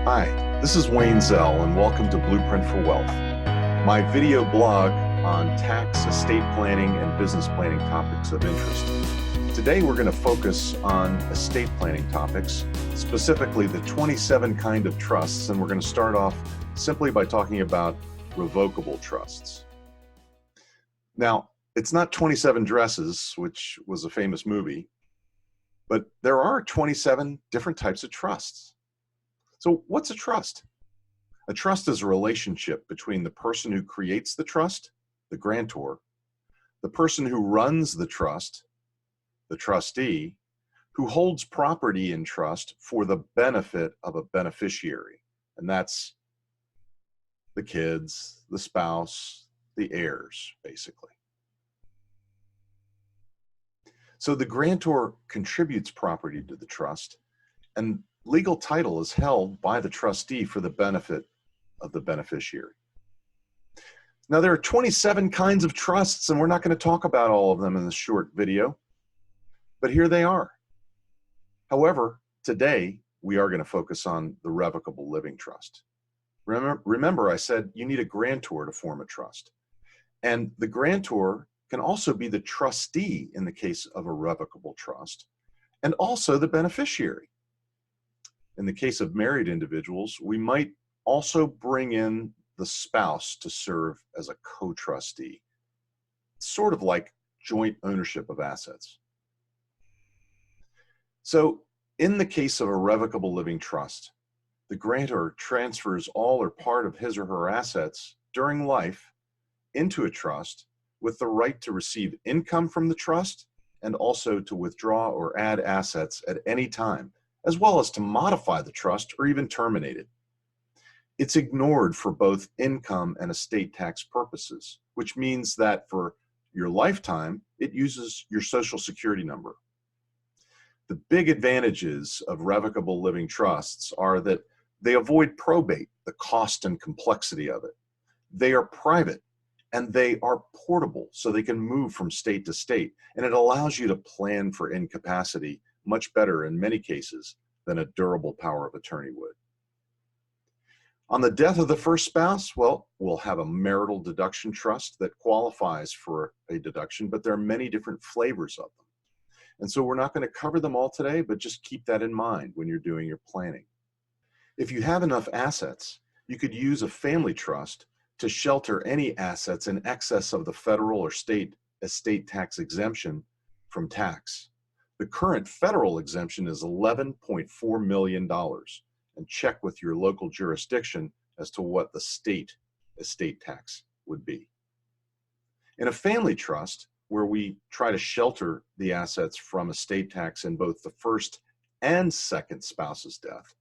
Hi, this is Wayne Zell, and welcome to Blueprint for Wealth, my video blog on tax, estate planning, and business planning topics of interest. Today, we're going to focus on estate planning topics, specifically the 27 kind of trusts, and we're going to start off simply by talking about revocable trusts. Now, it's not 27 Dresses, which was a famous movie, but there are 27 different types of trusts. So what's a trust? A trust is a relationship between the person who creates the trust, the grantor, the person who runs the trust, the trustee, who holds property in trust for the benefit of a beneficiary. And that's the kids, the spouse, the heirs, basically. So the grantor contributes property to the trust, and legal title is held by the trustee for the benefit of the beneficiary. Now, there are 27 kinds of trusts, and we're not going to talk about all of them in this short video, but here they are. However, today we are going to focus on the revocable living trust. Remember, I said you need a grantor to form a trust, and the grantor can also be the trustee in the case of a revocable trust, and also the beneficiary. In the case of married individuals, we might also bring in the spouse to serve as a co-trustee, sort of like joint ownership of assets. So in the case of a revocable living trust, the grantor transfers all or part of his or her assets during life into a trust with the right to receive income from the trust and also to withdraw or add assets at any time, as well as to modify the trust or even terminate it. It's ignored for both income and estate tax purposes, which means that for your lifetime, it uses your Social Security number. The big advantages of revocable living trusts are that they avoid probate, the cost and complexity of it. They are private and they are portable, so they can move from state to state, and it allows you to plan for incapacity much better in many cases than a durable power of attorney would. On the death of the first spouse, well, we'll have a marital deduction trust that qualifies for a deduction, but there are many different flavors of them. And so we're not going to cover them all today, but just keep that in mind when you're doing your planning. If you have enough assets, you could use a family trust to shelter any assets in excess of the federal or state estate tax exemption from tax. The current federal exemption is $11.4 million, and check with your local jurisdiction as to what the state estate tax would be. In a family trust, where we try to shelter the assets from estate tax in both the first and second spouse's death,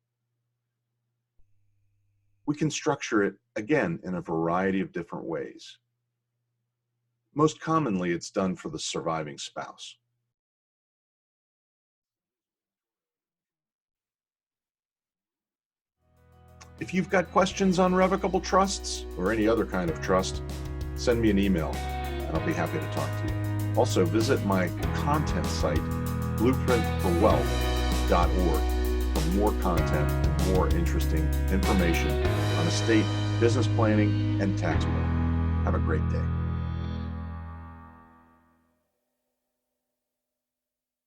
we can structure it, again, in a variety of different ways. Most commonly, it's done for the surviving spouse. If you've got questions on revocable trusts or any other kind of trust, send me an email and I'll be happy to talk to you. Also, visit my content site, blueprintforwealth.org, for more content and more interesting information on estate, business planning, and tax planning. Have a great day.